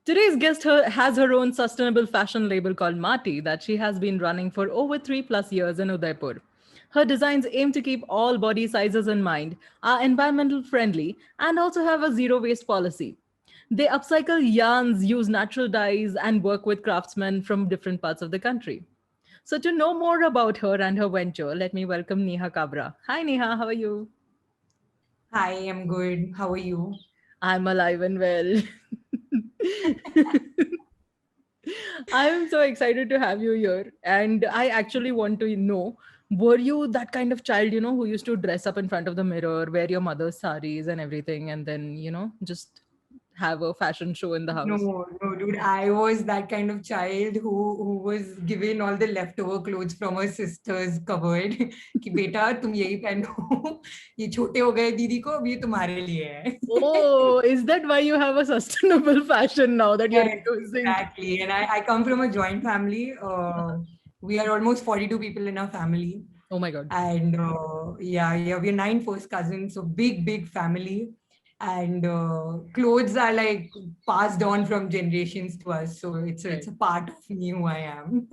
Today's guest has her own sustainable fashion label called Mati that she has been running for over 3+ years in Udaipur. Her designs aim to keep all body sizes in mind, are environmental friendly, and also have a zero waste policy. They upcycle yarns, use natural dyes, and work with craftsmen from different parts of the country. So, to know more about her and her venture, let me welcome Neha Kabra. Hi, Neha, how are you? Hi, I'm good. How are you? I'm alive and well. I'm so excited to have you here. And I actually want to know, were you that kind of child, who used to dress up in front of the mirror, wear your mother's saris and everything, and then, just have a fashion show in the house? No, no, dude. I was that kind of child who was given all the leftover clothes from her sister's cupboard. कि बेटा तुम यही पहनो ये छोटे हो गए दीदी को अब ये तुम्हारे लिए है. Oh, is that why you have a sustainable fashion now that you're Yes, introducing? exactly. And I come from a joint family. We are almost 42 people in our family. Oh my God. And yeah, we're nine first cousins, so big family. And clothes are like passed on from generations to us, so it's Right. a part of me who I am.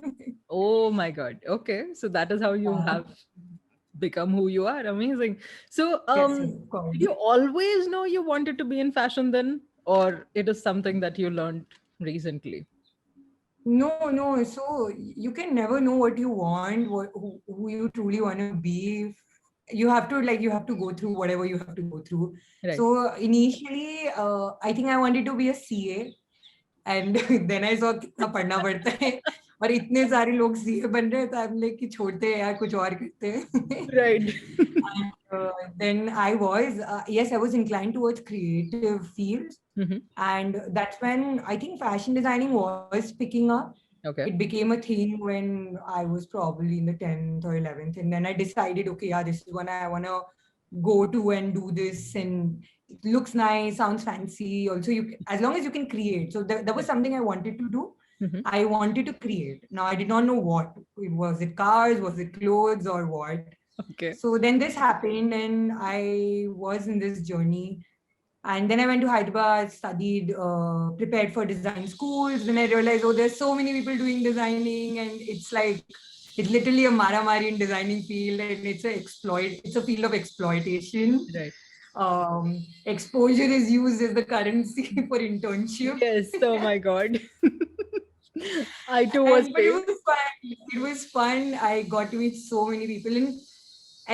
Oh my God. Okay. So that is how you Yeah. have become who you are. Amazing. So, Yes, of course. did you always know you wanted to be in fashion then, or it is something that you learned recently? No. So you can never know what you want, who you truly want to be. You have to go through whatever you have to go through. Right. So initially, I think I wanted to be a CA, and then I saw कितना पढ़ना पड़ता है और इतने सारे लोग CA बन रहे हैं तो I'm like कि छोड़ते हैं यार कुछ और करते हैं. Right. And then I was inclined towards creative fields, Hmm. and that's when I think fashion designing was picking up. It Okay. became a thing when I was probably in the 10th or 11th, and then I decided, okay, yeah, this is when I want to go to and do this, and it looks nice, sounds fancy. Also, as long as you can create. So that was Right. something I wanted to do. Hmm. I wanted to create. Now I did not know what. Was it cars? Was it clothes or what? Okay. So then this happened, and I was in this journey. And then I went to Hyderabad, studied, prepared for design schools. Then I realized, oh, there's so many people doing designing, and it's literally a maramari in designing field, and it's a field of exploitation. Right. Exposure is used as the currency for internship. Yes. Oh my God. I too was And but it same. was fun. It was fun. I got to meet so many people,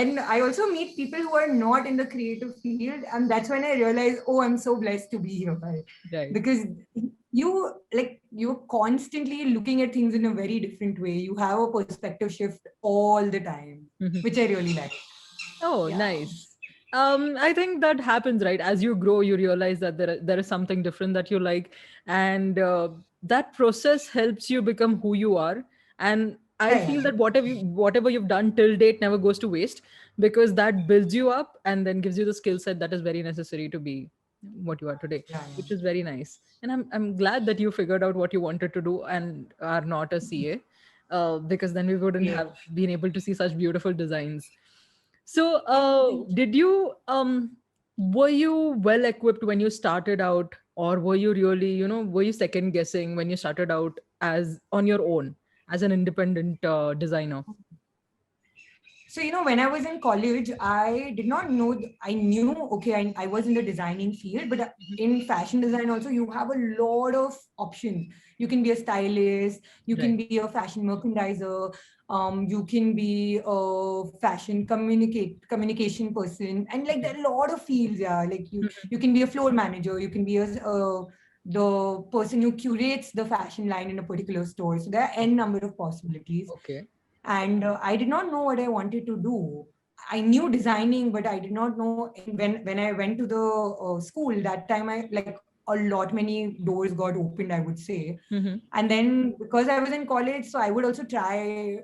and I also meet people who are not in the creative field, and that's when I realized, oh, I'm so blessed to be here, right? Right. Because you're constantly looking at things in a very different way. You have a perspective shift all the time, Mhm. which I really like. Oh, Yeah. nice. I think that happens, right? As you grow, you realize that there is something different that you like, and that process helps you become who you are. And I Yeah, feel that whatever you've done till date never goes to waste, because that builds you up and then gives you the skill set that is very necessary to be what you are today, yeah, which is very nice. And I'm glad that you figured out what you wanted to do and are not a CA, because then we wouldn't yeah. have been able to see such beautiful designs. So, Yeah. did you were you well equipped when you started out, or were you really, were you second guessing when you started out as on your own as an independent designer? So, when I was in college, I did not know, I knew, okay, I was in the designing field, but in fashion design also, you have a lot of options. You can be a stylist, you can Right. be a fashion merchandiser, you can be a fashion communication person, and like Okay. there are a lot of fields, yeah. Like you can be a floor manager, you can be the person who curates the fashion line in a particular store. So there are n number of possibilities, Okay. and I did not know what I wanted to do. I knew designing, but I did not know. And when I went to the school that time, I like a lot many doors got opened, I would say. Hmm. And then because I was in college, so I would also try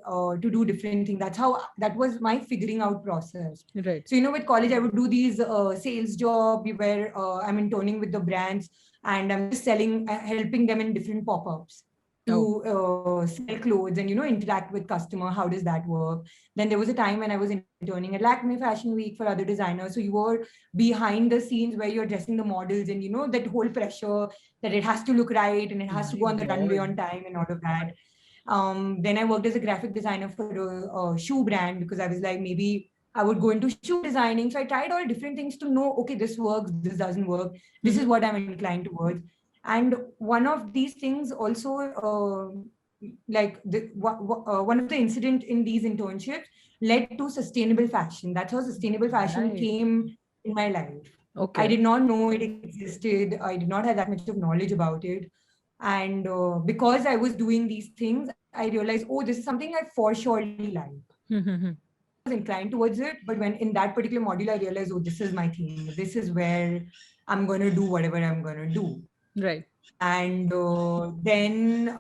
to do different things. That was my figuring out process. Right. So with college, I would do these sales job where I'm interning with the brands, and I'm just selling, helping them in different pop-ups sell clothes and interact with customer. How does that work? Then there was a time when I was interning at Lakme Fashion Week for other designers, so you were behind the scenes where you're dressing the models, and that whole pressure that it has to look right and it has to go on the runway on time and all of that. Then I worked as a graphic designer for a shoe brand, because I was like, maybe I would go into shoe designing. So I tried all different things to know, okay, this works, this doesn't work, this is what I'm inclined towards. And one of these things also, one of the incident in these internships led to sustainable fashion. That's how sustainable fashion came in my life. Okay. I did not know it existed. I did not have that much of knowledge about it. And because I was doing these things, I realized, oh, this is something I for surely like. I was inclined towards it, but when in that particular module, I realized, oh, this is my thing. This is where I'm going to do whatever I'm going to do. Right. And then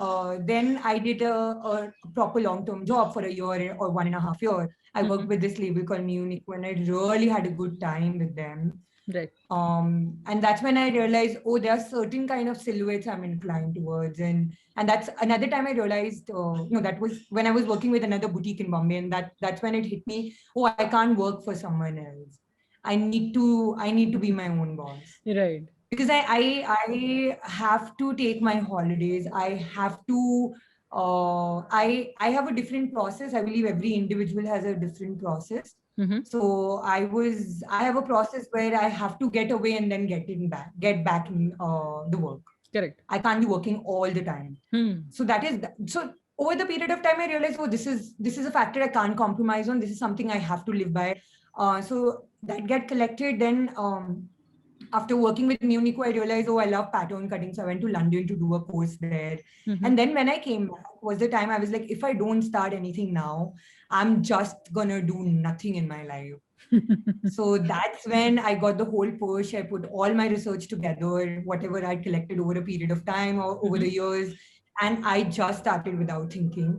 I did a proper long-term job for a year or 1.5 years. I worked with this label called Uniqlo, and I really had a good time with them. Right. And that's when I realized, oh, there are certain kind of silhouettes I'm inclined towards. And that's another time I realized, that was when I was working with another boutique in Bombay. And that's when it hit me, oh, I can't work for someone else. I need to be my own boss. Right. Because I have to take my holidays. I have to, I have a different process. I believe every individual has a different process. So I have a process where I have to get away and then get back in the work. Correct. I can't be working all the time. So so over the period of time, I realized, oh, this is a factor I can't compromise on. This is something I have to live by. So that get collected. Then after working with Uniqlo, I realized, oh, I love pattern cutting. So I went to London to do a course there. And then when I came back was the time I was like, if I don't start anything now, I'm just gonna do nothing in my life. So that's when I got the whole push. I put all my research together, whatever I collected over a period of time or over the years. And I just started without thinking.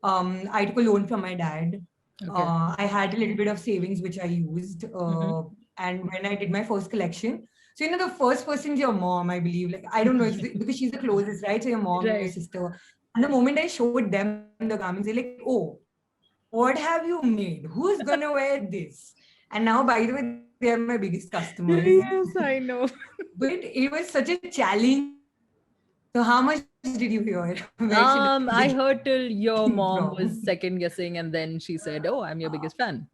I took a loan from my dad. Okay. I had a little bit of savings, which I used. And when I did my first collection, so, the first person is your mom, I believe. Like, I don't know, because she's the closest, right? So your mom and your sister. And the moment I showed them the garments, they're like, oh, what have you made? Who's going to wear this? And now, by the way, they are my biggest customers. Yes, I know. But it was such a challenge. So how much did you hear? I heard till your mom was second guessing, and then she said, oh, I'm your biggest fan.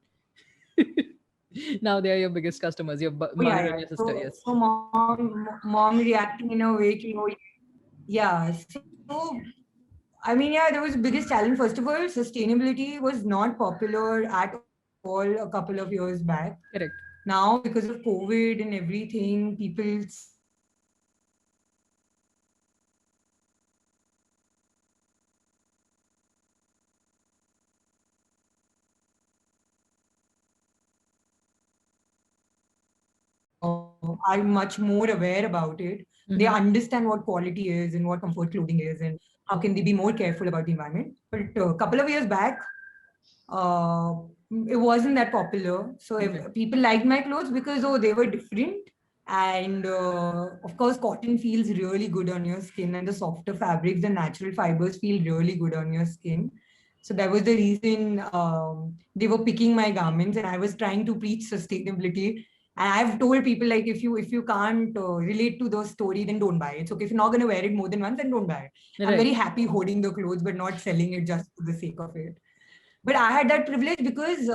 Now they are your biggest customers, your mother and your sister. Yes. So mom reacting in a way, yeah. So I mean, yeah, there was the biggest challenge. First of all, sustainability was not popular at all a couple of years back. Correct. Now, because of COVID and everything, people are much more aware about it. They understand what quality is and what comfort clothing is and how can they be more careful about the environment. But a couple of years back, it wasn't that popular. So if people liked my clothes because, they were different. And of course, cotton feels really good on your skin, and the softer fabrics, the natural fibers feel really good on your skin. So that was the reason they were picking my garments, and I was trying to preach sustainability. And I've told people, like, if you can't relate to the story, then don't buy it. It's okay. If you're not going to wear it more than once, then don't buy it. Right. I'm very happy holding the clothes, but not selling it just for the sake of it. But I had that privilege because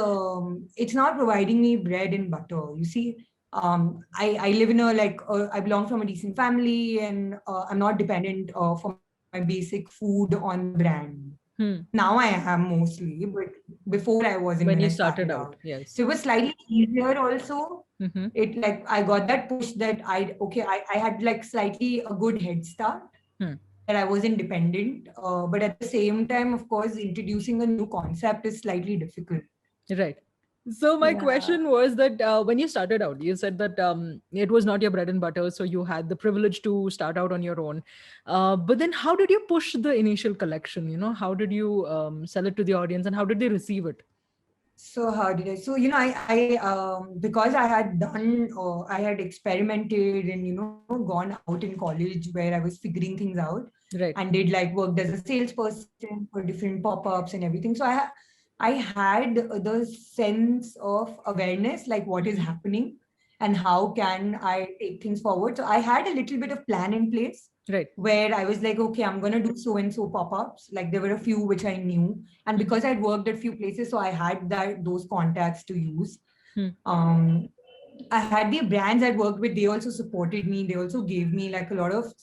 it's not providing me bread and butter. You see, I live in I belong from a decent family, and I'm not dependent for my basic food on brand. Now I am mostly, but before I wasn't. When you started out, yes. So it was slightly easier also. It I got that push that I had slightly a good head start. That I was independent, but at the same time, of course, introducing a new concept is slightly difficult. Right. So my question was that when you started out, you said that it was not your bread and butter, so you had the privilege to start out on your own. But then how did you push the initial collection? How did you sell it to the audience, and how did they receive it? So how did I? So because I had experimented and gone out in college where I was figuring things out Right. and did like worked as a salesperson for different pop-ups and everything. So I had the sense of awareness, like what is happening and how can I take things forward. So I had a little bit of plan in place Right. where I was like, okay, I'm gonna do so and so pop-ups. Like there were a few which I knew, and because I'd worked at few places, so I had those contacts to use. Hmm. Um, I had the brands I'd worked with, they also supported me. They also gave me like a lot of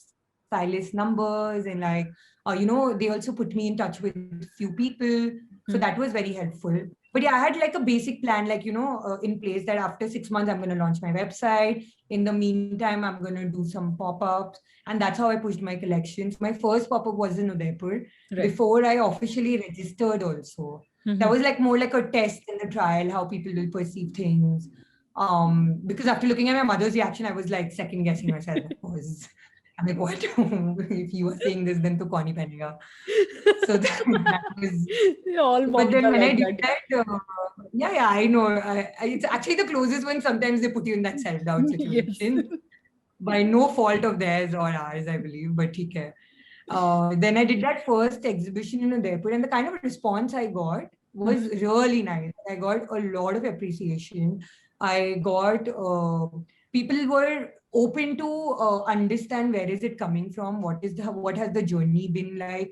stylist numbers and like, they also put me in touch with few people. So that was very helpful. But yeah, I had like a basic plan, like, in place that after 6 months, I'm going to launch my website. In the meantime, I'm going to do some pop-ups. And that's how I pushed my collections. My first pop-up was in Udaipur Right. before I officially registered also. That was like more like a test in the trial, how people will perceive things. Because after looking at my mother's reaction, I was like second guessing myself. I'm like, what? If you are saying this, then to Connie Penega. So that was. All But moms then are when I like did that. that, yeah, I know. It's actually the closest one. Sometimes they put you in that self-doubt Yes. situation by no fault of theirs or ours, I believe. But okay. Then I did that first exhibition in Udaipur, and the kind of response I got was really nice. I got a lot of appreciation. I got people were open to understand where is it coming from, what has the journey been like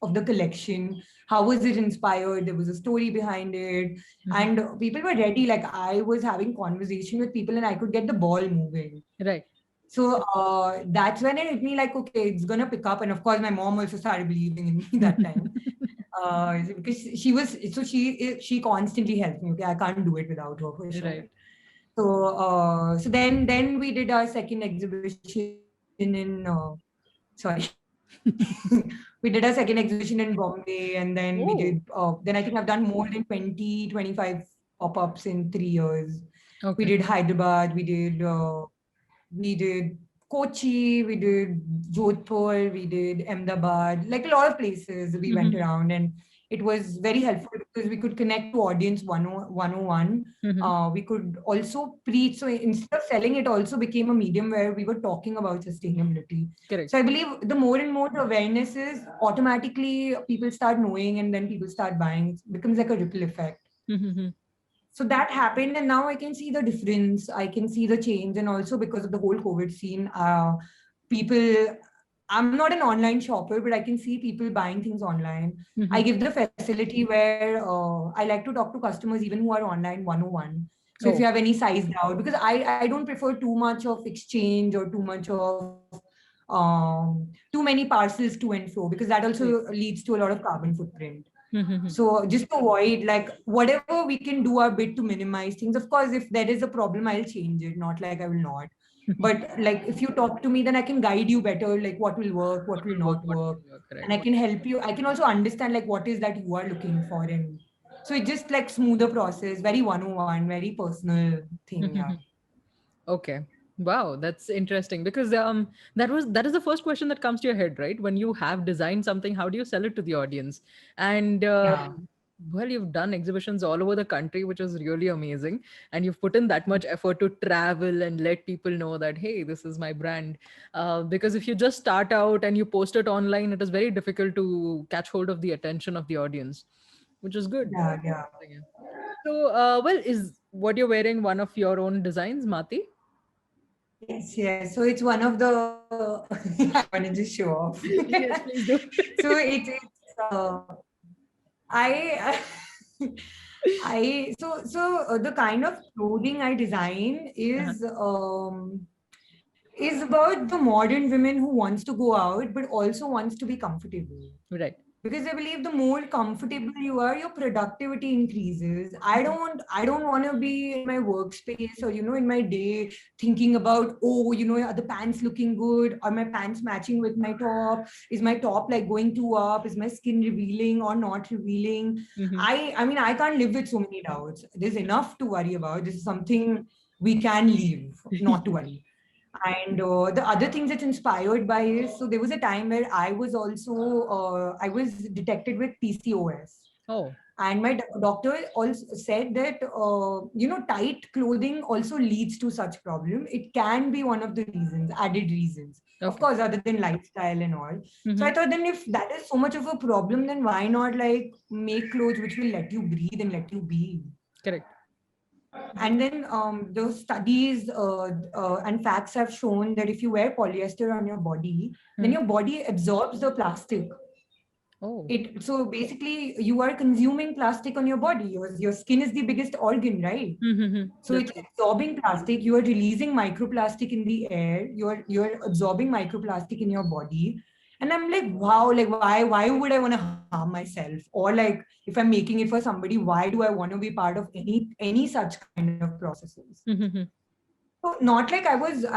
of the collection, how was it inspired, there was a story behind it, and people were ready. Like I was having conversation with people, and I could get the ball moving. Right. So that's when it hit me like, okay, it's gonna pick up. And of course, my mom also started believing in me that time. Because she constantly helped me. Okay, I can't do it without her for sure. Right. So then we did our second exhibition in sorry. We did a second exhibition in Bombay, and then we Oh, did then I think I've done more than 20-25 pop-ups in 3 years. We okay. did Hyderabad, we did Kochi, we did Jodhpur, we did Ahmedabad, like a lot of places we went around, and it was very helpful because we could connect to audience 101. We could also preach. So instead of selling, it also became a medium where we were talking about sustainability. Correct. So I believe the more and more the awareness is, automatically people start knowing and then people start buying. It becomes like a ripple effect. So that happened, and now I can see the difference. I can see the change, and also because of the whole COVID scene, people. I'm not an online shopper, but I can see people buying things online. I give the facility where I like to talk to customers even who are online 101. So if Oh, you have any size doubt, because I don't prefer too much of exchange or too much of too many parcels to and fro, because that right. also leads to a lot of carbon footprint. So just to avoid, like, whatever we can do our bit to minimize things. Of course, if there is a problem, I'll change it. Not like I will not. But like if you talk to me, then I can guide you better, like what will work, what What will will work, not what work. will work, right? And I can help you. I can also understand like what is that you are looking for. And so it's just like smoother process, very 101, very personal thing. Yeah. Okay. Wow, that's interesting because that is the first question that comes to your head, right? When you have designed something, how do you sell it to the audience? And Yeah. well, you've done exhibitions all over the country, which is really amazing, and you've put in that much effort to travel and let people know that, hey, this is my brand. Because if you just start out and you post it online, it is very difficult to catch hold of the attention of the audience, which is good. Yeah. Yeah. Yeah. So, well, is what you're wearing one of your own designs, Mati? Yes, yes. So it's one of the I want to just show off. Yes, please do. So it's I I the kind of clothing I design Uh-huh. is about the modern women who wants to go out but also wants to be comfortable, Right. because I believe the more comfortable you are, your productivity increases. I don't want to be in my workspace or in my day thinking about, oh, are the pants looking good, are my pants matching with my top, is my top like going too up, is my skin revealing or not revealing. Mm-hmm. I mean, I can't live with so many doubts. There's enough to worry about. This is something we can leave, not to worry. And the other things it's inspired by is, there was a time where I was detected with PCOS. Oh. And my doctor also said that, tight clothing also leads to such problem. It can be one of the reasons, added reasons. Of Okay. course, other than lifestyle and all. So Mm-hmm. I thought, then if that is so much of a problem, then why not like make clothes which will let you breathe and let you be? Correct. And then those studies and facts have shown that if you wear polyester on your body, then Mm. your body absorbs the plastic. Oh. So basically you are consuming plastic on your body. Your skin is the biggest organ, right? Mm-hmm. So That's it's true. absorbing plastic. You are releasing microplastic in the air. You're absorbing microplastic in your body. And I'm like, wow, like why would I want to harm myself? Or like if I'm making it for somebody, why do I want to be part of any such kind of processes? Mm-hmm. So not like I wasn't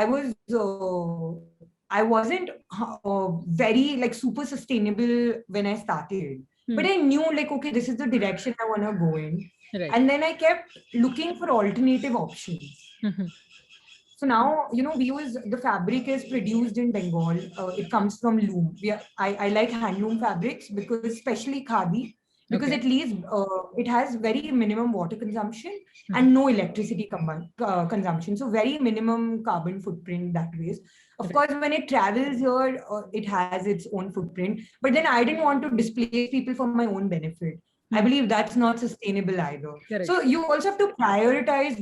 very like super sustainable when I started, but Mm. I knew like, okay, this is the direction I want to go in. Right. And then I kept looking for alternative options. Mm-hmm. So now, we use the fabric is produced in Bengal. It comes from loom. I like handloom fabrics because, especially khadi, because Okay. it has very minimum water consumption Mm-hmm. and no electricity consumption. So very minimum carbon footprint that way. Of Right. course, when it travels here, it has its own footprint. But then I didn't want to displace people for my own benefit. I Mm. believe that's not sustainable either. Correct. So you also have to prioritize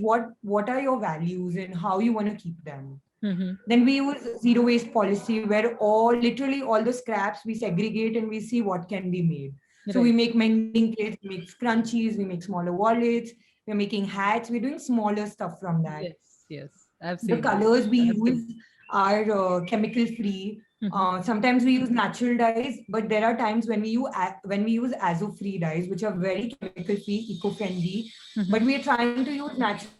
what are your values and how you want to keep them. Mm-hmm. Then we use zero waste policy where literally all the scraps we segregate and we see what can be made. So we Right. make mending plates, we make scrunchies, we make smaller wallets, we're making hats, we're doing smaller stuff from that. Yes. Yes. I've The seen. colors we I've seen. use are chemical free. Mm-hmm. Sometimes we use natural dyes, but there are times when we use azo free dyes, which are very chemical free, eco friendly. Mm-hmm. But we are trying to use natural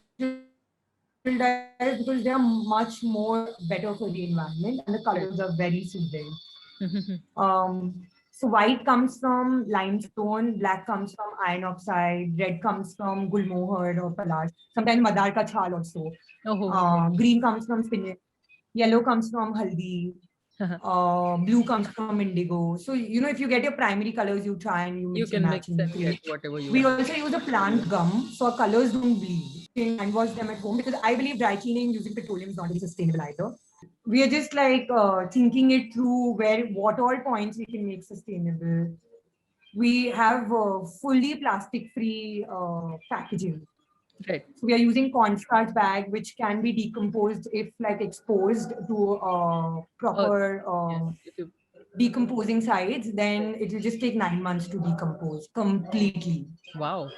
dyes because they are much more better for the environment and the colors are very soothing. Right. Mm-hmm. So white comes from limestone, black comes from iron oxide, red comes from gulmohar or palash, sometimes madar ka chhal also. Oh. Okay. Green comes from spinach, yellow comes from haldi, blue comes from indigo. So, if you get your primary colors, you try and you You mix and can match mix and and get create. whatever you We want. also use a plant gum so our colors don't bleed. We hand wash them at home because I believe dry cleaning using petroleum is not very sustainable either. We are just like thinking it through what all points we can make sustainable. We have fully plastic free packaging. Right. So we are using cornstarch bag, which can be decomposed if like exposed to Earth. proper Yes. If you. decomposing sides, then it will just take 9 months to decompose completely. Wow.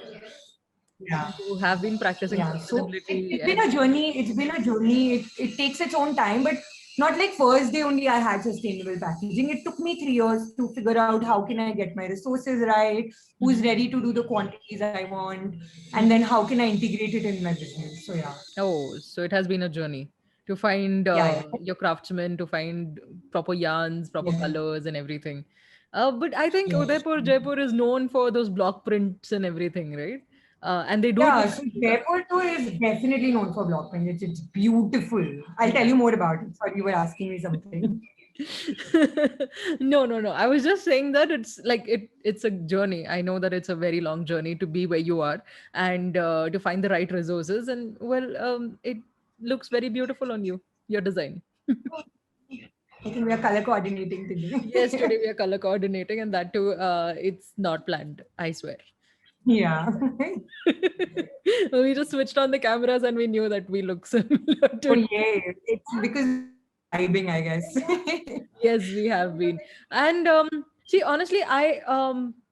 Yeah. You have been practicing Yeah. So sustainability it's been a and. journey. It's been a journey. It takes its own time, but not like first day only I had sustainable packaging. It took me 3 years to figure out how can I get my resources right, who's Mhm. ready to do the quantities I want, and then how can I integrate it in my business. So yeah. Oh, so it has been a journey to find Yeah, yeah. your craftsmen, to find proper yarns, proper Yeah. colors, and everything. But I think Yes. Udaipur, Jaipur is known for those block prints and everything, right? And they do it Yeah, with. so Jaipur too is definitely known for block print. It's beautiful. I'll tell Yeah. you more about it. Sorry, you were asking me something. No, no, no. I was just saying that it's like it's a journey. I know that it's a very long journey to be where you are and to find the right resources. And well, it looks very beautiful on you, your design. I think we are color coordinating Yes, today today. we are color coordinating, and that too, it's not planned. I swear. Yeah. We just switched on the cameras and we knew that we look similar Oh today. yeah. It's because we've been vibing, I guess. Yes, we have been. And see, honestly,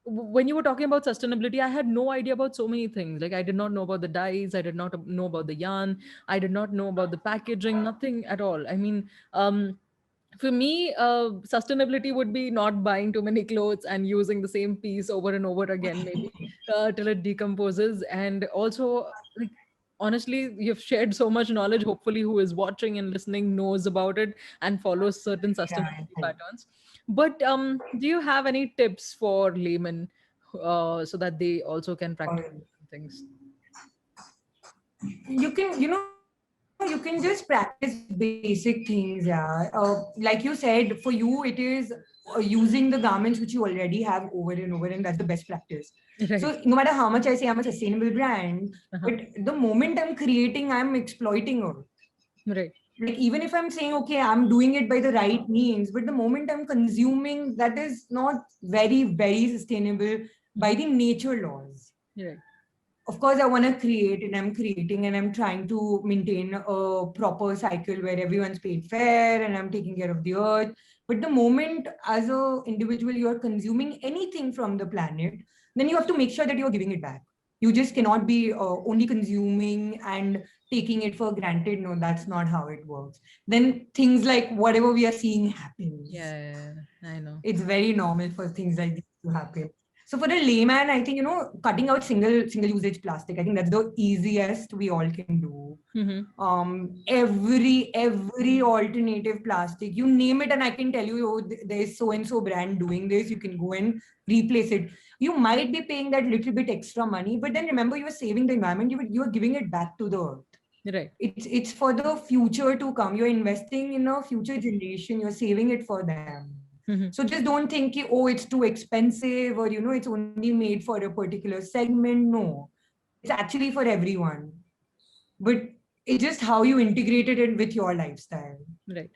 when you were talking about sustainability, I had no idea about so many things. Like I did not know about the dyes, I did not know about the yarn, I did not know about the packaging, nothing at all. I mean, for me, sustainability would be not buying too many clothes and using the same piece over and over again, maybe till it decomposes. And also, like, honestly, you've shared so much knowledge. Hopefully, who is watching and listening knows about it and follows certain Yeah. sustainability patterns. But do you have any tips for laymen so that they also can practice Uh, things? you can, you can just practice basic things. Yeah. Like you said, for you, it is using the garments which you already have over and over, and that's the best practice. Right. So no matter how much I say I'm a sustainable brand, Uh-huh. but the moment I'm creating, I'm exploiting Earth. Right. Like even if I'm saying, okay, I'm doing it by the right means, but the moment I'm consuming, that is not very sustainable by the nature laws. Right. Of course, I want to create, and I'm creating, and I'm trying to maintain a proper cycle where everyone's paid fair and I'm taking care of the earth. But the moment as a individual you're consuming anything from the planet, then you have to make sure that you're giving it back. You just cannot be only consuming and taking it for granted. No, that's not how it works. Then things like whatever we are seeing happens. Yeah, I know. It's very normal for things like this to happen. So for a layman, I think, cutting out single usage plastic, I think that's the easiest we all can do. Every alternative plastic, you name it, and I can tell you, oh, there's so and so brand doing this. You can go and replace it. You might be paying that little bit extra money, but then remember, you are saving the environment. You are giving it back to the earth. Right. It's for the future to come. You're investing in a future generation. You're saving it for them. So just don't think, oh, it's too expensive, or it's only made for a particular segment. No, it's actually for everyone. But it's just how you integrated it with your lifestyle. Right.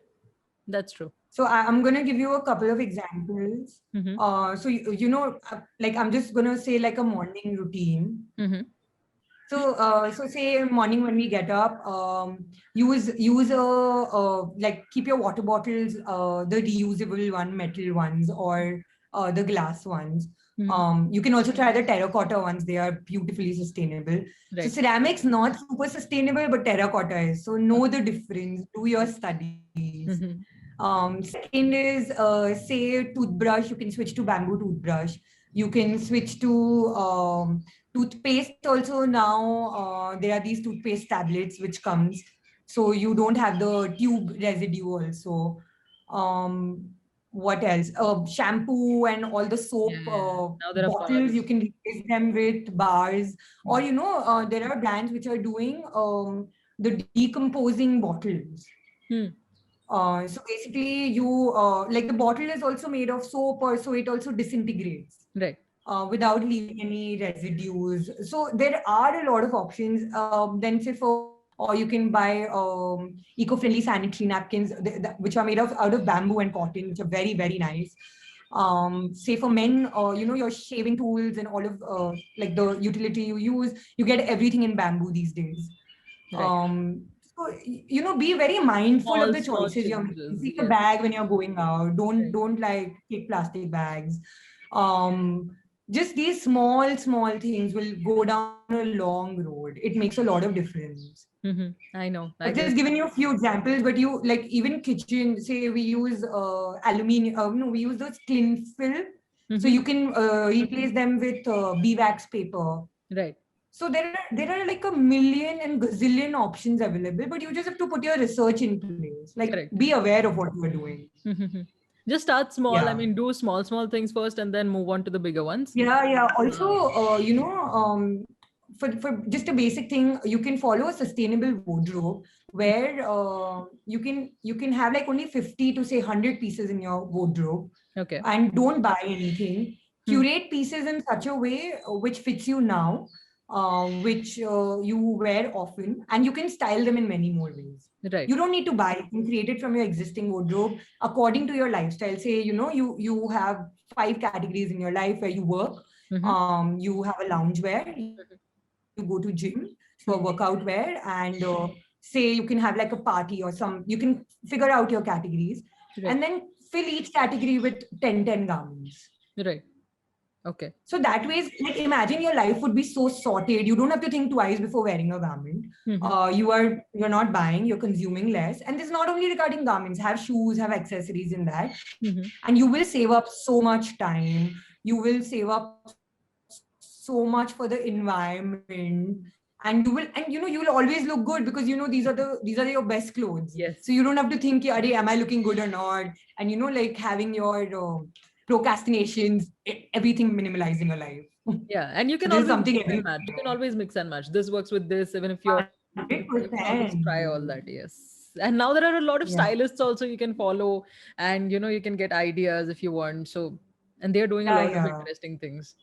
That's true. So I'm going to give you a couple of examples. So, like I'm just going to say like a morning routine. So, say morning when we get up, use like keep your water bottles, the reusable metal ones, or the glass ones. You can also try the terracotta ones. They are beautifully sustainable. Right. So ceramics not super sustainable, but terracotta is. So know the difference. Do your studies. Second is say toothbrush. You can switch to bamboo toothbrush. You can switch to toothpaste also. Now there are these toothpaste tablets which comes, so you don't have the tube residue also. What else? Shampoo and all the soap bottles, you can replace them with bars, or there are brands which are doing the decomposing bottles. So basically you like the bottle is also made of soap, or so it also disintegrates. Right. Without leaving any residues. So there are a lot of options. Then say or you can buy eco-friendly sanitary napkins, which are made out of bamboo and cotton, which are very nice. Say for men, your shaving tools and all of like the utility you use, you get everything in bamboo these days. Right. So, be very mindful of the choices you're making. Take a bag when you're going out. Don't like take plastic bags. Just these small things will go down a long road. It makes a lot of difference. I know. I've just given you a few examples, but you like even kitchen, say we use aluminium, no, we use those cling film. So you can replace them with beeswax paper. Right. So there are like a million and gazillion options available, but you just have to put your research in place. Like be aware of what you are doing. Just start small. Yeah. I mean, do small things first and then move on to the bigger ones. Yeah. Also, for just a basic thing, you can follow a sustainable wardrobe where you can have like only 50 to say 100 pieces in your wardrobe. Okay. And don't buy anything. Curate pieces in such a way which fits you now, which you wear often, and you can style them in many more ways. Right. You don't need to buy. You can create it from your existing wardrobe according to your lifestyle. Say, you have 5 categories in your life where you work. You have a loungewear. You go to gym for workout wear, and say you can have like a party or you can figure out your categories. Right. And then fill each category with 10 garments. Right. Okay. So that way, like imagine your life would be so sorted. You don't have to think twice before wearing a garment. You're not buying, you're consuming less. And this is not only regarding garments, have shoes, have accessories in that. And you will save up so much time. You will save up so much for the environment. And you will always look good because these are your best clothes. Yes. So you don't have to think, am I looking good or not? And like having your procrastinations, everything minimalizing your life. Yeah, and you can always mix and match. You can always mix and match. This works with this, even if you're How to 100%. try all that, yes. And now there are a lot of Yeah. stylists also you can follow, and you can get ideas if you want. So, and they're doing a Yeah, lot of yeah. interesting things.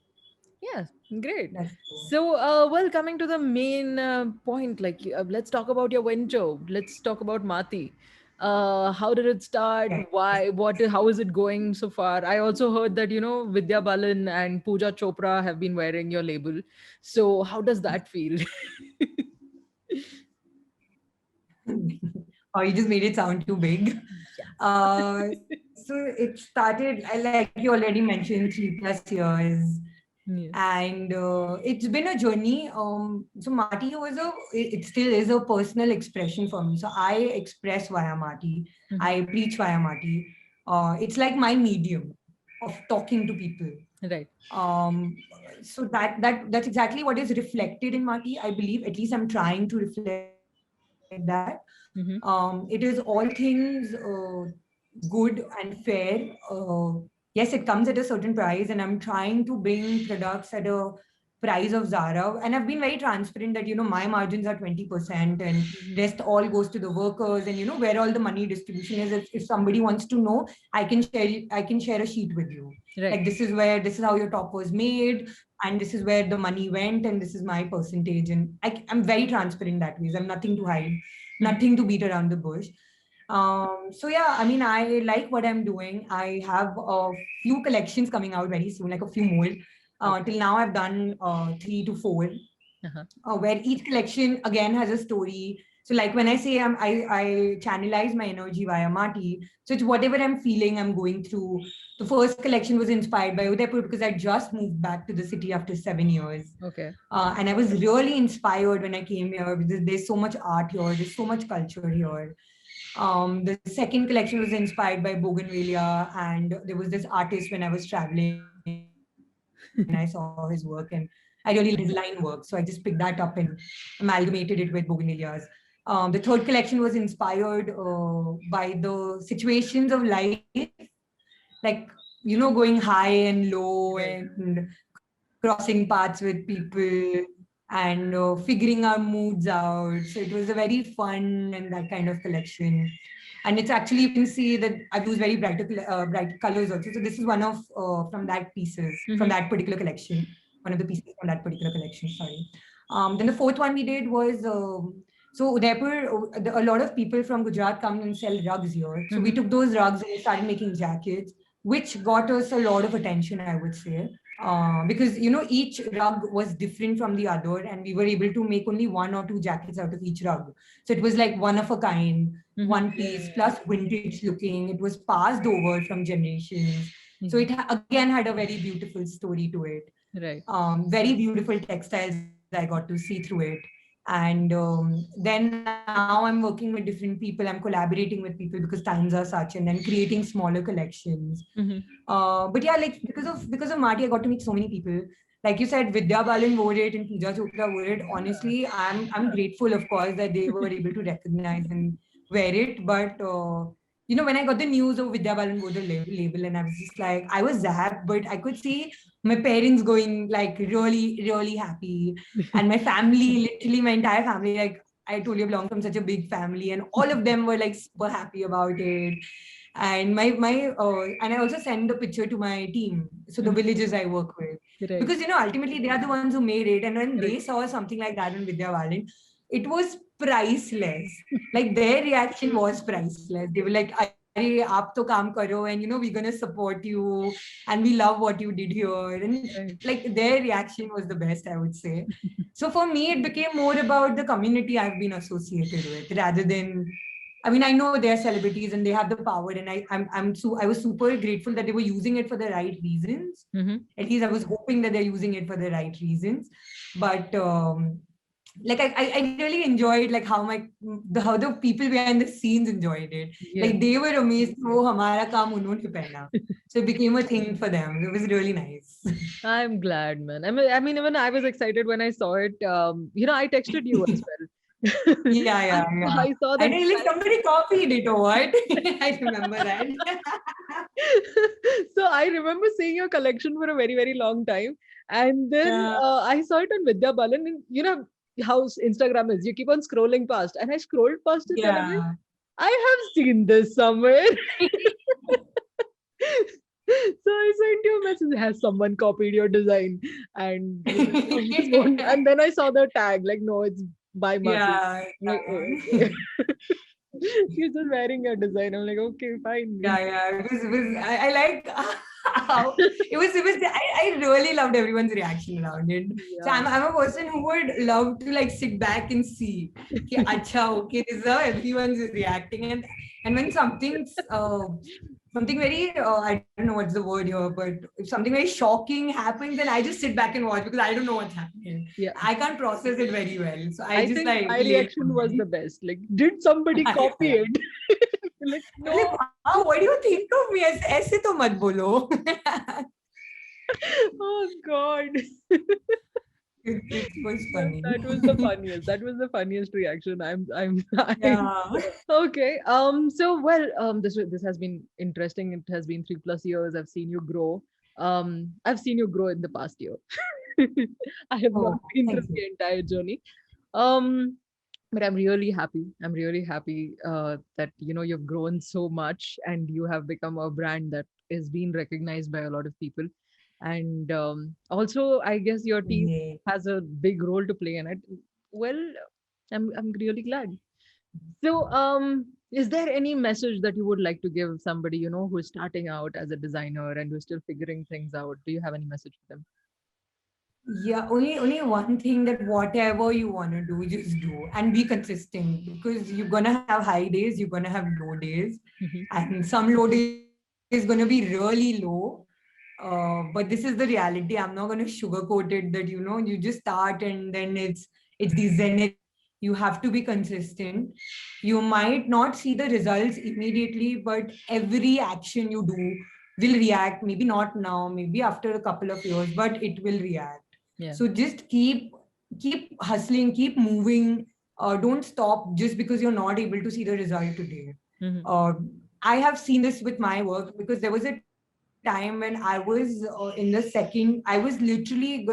Yeah, great. That's true. So, well, coming to the main point, like, let's talk about your venture. Let's talk about Mati. How did it start? Yeah. Why? What? How is it going so far? I also heard that Vidya Balan and Pooja Chopra have been wearing your label. So, how does that feel? Oh, you just made it sound too big. So it started, like you already mentioned, 3+ years. Yes. And it's been a journey. So Marty it still is a personal expression for me. So I express via Marty. Mhm. I preach via Marty. It's like my medium of talking to people. Right. Um, so that's exactly what is reflected in Marty. I believe, at least I'm trying to reflect that. It is Hmm. all things good and fair. Yes, it comes at a certain price, and I'm trying to bring products at a price of Zara. And I've been very transparent that my margins are 20%, and Hmm. rest all goes to the workers, and where all the money distribution is. If somebody wants to know, I can share a sheet with you. Right. Like, this is how your top was made, and this is where the money went, and this is my percentage. And I'm very transparent that way. I'm nothing to hide, Mhm. nothing to beat around the bush. So yeah, I mean, I like what I'm doing. I have a few collections coming out very soon, like a few more. Okay. Till now, I've done 3 to 4, Uh-huh. where each collection again has a story. So like when I say I channelize my energy via Marty. So it's whatever I'm feeling, I'm going through. The first collection was inspired by Udaipur because I just moved back to the city after 7 years. Okay. And I was really inspired when I came here because there's so much art here, there's so much culture here. The second collection was inspired by Bougainvillea, and there was this artist when I was traveling and I saw his work, and I really liked his line work. So I just picked that up and amalgamated it with Bougainvillea's. The third collection was inspired by the situations of life, like going high and low Right. and crossing paths with people and figuring our moods out. So it was a very fun and that kind of collection. And it's actually, you can see that I've used very bright colors also. So this is one of from that pieces from Hmm. that particular collection. One of the pieces from that particular collection. Sorry. Then the fourth one we did was. So Udaipur, a lot of people from Gujarat come and sell rugs here. So we Hmm. took those rugs and we started making jackets, which got us a lot of attention, I would say, because each rug was different from the other, and we were able to make only 1 or 2 jackets out of each rug. So it was like one of a kind, Hmm. one piece plus vintage looking. It was passed over from generations. So Hmm. it again had a very beautiful story to it. Right. Very beautiful textiles I got to see through it. And then now I'm working with different people. I'm collaborating with people because times are such, and then creating smaller collections. Hmm. But yeah, like because of Marty, I got to meet so many people. Like you said, Vidya Balan wore it and Pooja Chopra wore it. Honestly, I'm grateful, of course, that they were able to recognize and wear it. But when I got the news of Vidya Balan wore the label, and I was just like, I was zapped, but I could see my parents going like really, really happy, and my family, literally my entire family, like I told you, I belong from such a big family, and all of them were like super happy about it. And and I also send the picture to my team, so the Hmm. villages I work with, Right. because ultimately they are the ones who made it, and when they Correct. saw something like that in Vidya Balan, it was priceless. Like their reaction was priceless. They were like, "Arey, aap to kaam karo, and we're gonna support you, and we love what you did here." And Right. like their reaction was the best, I would say. So for me, it became more about the community I've been associated with rather than. I mean, I know they're celebrities and they have the power, and I was super grateful that they were using it for the right reasons. Hmm. At least I was hoping that they're using it for the right reasons. But like I really enjoyed like how the people behind the scenes enjoyed it. Yes. Like they were amazed. Oh, hamara kaam unhone pehna. So it became a thing for them. It was really nice. I'm glad, man. I mean, even I was excited when I saw it. I texted you as well. Yeah, I, yeah, yeah. I saw I that. know, like somebody copied it or what? I remember that. So I remember seeing your collection for a very, very long time. And then Yeah. I saw it on Vidya Balan. And, how Instagram is. You keep on scrolling past, and I scrolled past it, and I'm like, Yeah. I have seen this somewhere. So I sent you a message. Has someone copied your design? And you said, no, this one. And then I saw the tag. Like, no, it's by Mati. Yeah, I'm like, oh, yeah. okay. She's just wearing a design. I'm like, okay, fine. Yeah. I like how I really loved everyone's reaction around it. So Yeah. I'm a person who would love to like sit back and see, कि अच्छा, okay, this is how everyone's reacting. And when something very, I don't know what's the word here, but if something very shocking happens, then I just sit back and watch because I don't know what's happening. Yeah. I can't process it very well. So I I just think like my lay it reaction on was me. the best. Like, did somebody copy Yeah. it? Like, I'm like, no. wow, what do you think of me? ऐसे तो मत बोलो. Oh God. It was funny. That was the funniest. That was the funniest reaction. Yeah. Okay. So well, this has been interesting. It has been 3+ years. I've seen you grow. I've seen you grow in the past year. I have not Oh, been through thank you. the entire journey. Um, but I'm really happy. I'm really happy that you've grown so much and you have become a brand that is being recognized by a lot of people. And also, I guess your team Yeah. has a big role to play in it. Well, I'm really glad. So, is there any message that you would like to give somebody, who is starting out as a designer and who's still figuring things out? Do you have any message for them? Yeah, only one thing, that whatever you want to do, just do and be consistent, because you're gonna have high days, you're gonna have low days, Mhm. and some low days is gonna be really low. But this is the reality. I'm not gonna sugarcoat it that you just start and then it's the zenith. You have to be consistent. You might not see the results immediately, but every action you do will react. Maybe not now, maybe after a couple of years, but it will react. Yeah. So just keep hustling, keep moving. Don't stop just because you're not able to see the result today. Mhm. uh, I have seen this with my work, because there was a time when I was in the second, I was literally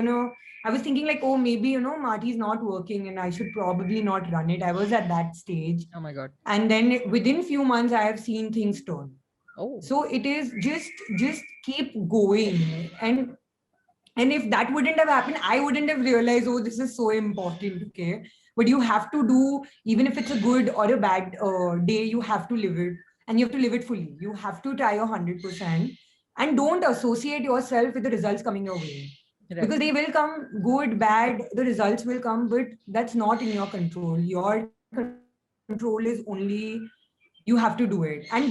I was thinking like, oh, maybe Marty's not working and I should probably not run it. I was at that stage, Oh my God. and then within few months I have seen things turn. Oh. So it is just keep going, and if that wouldn't have happened, I wouldn't have realized, oh, this is so important. Okay, but you have to do, even if it's a good or a bad day, you have to live it, and you have to live it fully. You have to try your 100%, and don't associate yourself with the results coming your way, Right. because they will come, good, bad, the results will come, but that's not in your control. Your control is only, you have to do it, and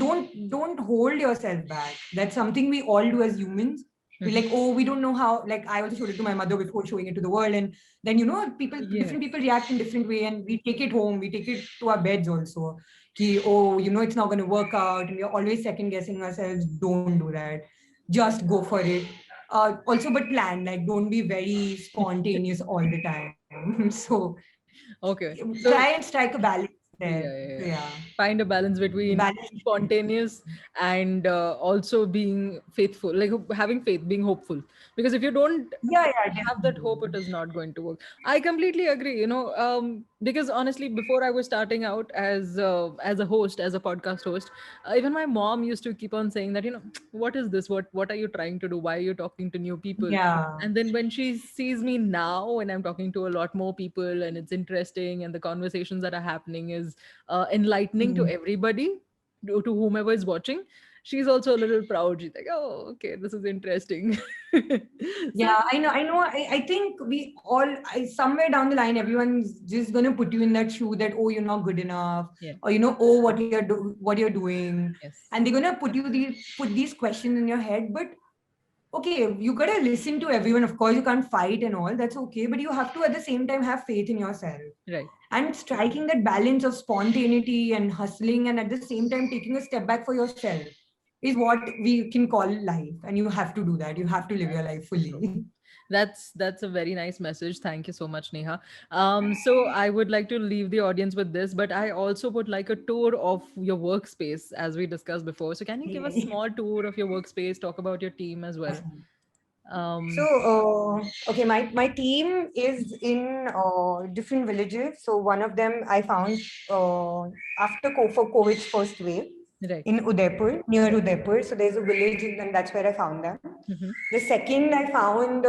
don't hold yourself back. That's something we all do as humans. We're like, oh, Mhm. we don't know how. Like, I also showed it to my mother before showing it to the world, and then different Yes. people react in different way, and we take it home, we take it to our beds also. Ki, oh, it's not going to work out, and we're always second guessing ourselves. Don't do that. Just go for it. Also, but plan. Like, don't be very spontaneous all the time. So Okay. try and So strike a balance there. yeah, So yeah, yeah. yeah, Find a balance between balance. being spontaneous and also being faithful, like having faith, being hopeful. Because if you don't Yeah, yeah, have that definitely. hope, it is not going to work. I completely agree. Because honestly, before I was starting out as a host, as a podcast host, even my mom used to keep on saying that, what is this? What are you trying to do? Why are you talking to new people? Yeah. And then when she sees me now, when I'm talking to a lot more people and it's interesting and the conversations that are happening is enlightening to Mm. everybody, to whomever is watching, she's also a little proud. She's like, oh, okay, this is interesting. So Yeah, I know. I know. I think we all, somewhere down the line, everyone's just gonna put you in that shoe that, oh, you're not good enough, yeah, or oh, what you're doing, yes, and they're gonna put these questions in your head. But okay, you gotta listen to everyone. Of course, you can't fight and all. That's okay, but you have to at the same time have faith in yourself, right. and striking that balance of spontaneity and hustling, and at the same time taking a step back for yourself, is what we can call life. And you have to do that. You have to live your life That's true. fully. That's a very nice message. Thank you so much, Neha. So I would like to leave the audience with this, but I also would like a tour of your workspace as we discussed before. So can you give a Yeah. small tour of your workspace, talk about your team as well? Okay, my team is in different villages. So one of them I found for COVID's first wave Right. in Udaipur, near Udaipur. So there's a village, and that's where I found them. Mhm. The second I found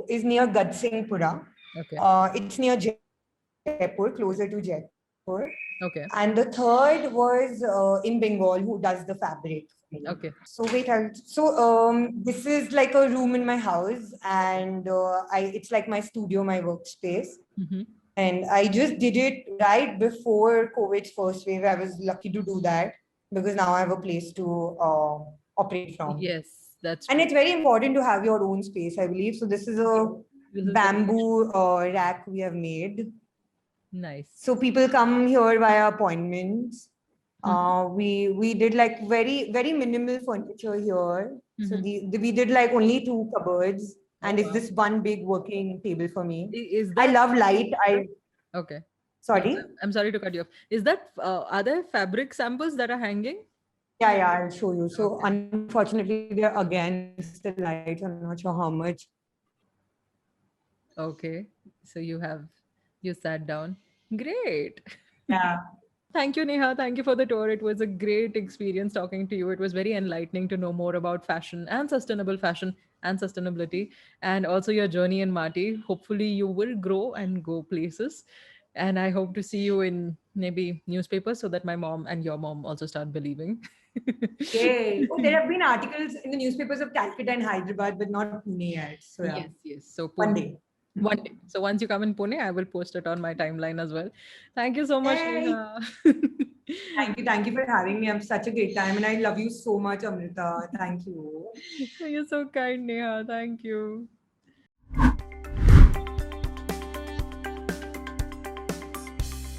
is near Gadsinghpura. Okay. It's near Jaipur, closer to Jaipur. Okay. And the third was in Bengal, who does the fabric. Okay. So wait, this is like a room in my house, and it's like my studio, my workspace. Mhm. And I just did it right before COVID's first wave. I was lucky to do that because now I have a place to operate from. Yes, that's And true. it's very important to have your own space, I believe. So this is a This is very bamboo rack we have made. nice. So people come here via appointments. Mhm. We did like very minimal furniture here. So Mhm. we did like only 2 cupboards, Oh and it's wow. this one big working table for me. Is I that love light. okay? No, Sorry. I'm sorry to cut you off. Is that are there fabric samples that are hanging? Yeah, I'll show you. So Okay. unfortunately, they're against the lights. I'm not sure how much. Okay. So you sat down. Great. Yeah. Thank you, Neha. Thank you for the tour. It was a great experience talking to you. It was very enlightening to know more about fashion and sustainable fashion and sustainability, and also your journey in Mati. Hopefully, you will grow and go places. And I hope to see you in maybe newspapers so that my mom and your mom also start believing. Yay. Oh, there have been articles in the newspapers of Calcutta and Hyderabad, but not Pune yet. So yeah, Yes, yes. So one Pune. day. One day. So once you come in Pune, I will post it on my timeline as well. Thank you so much, Yay. Neha. Thank you for having me. I'm such a great time, and I love you so much, Amrita. Thank you. You're so kind, Neha. Thank you.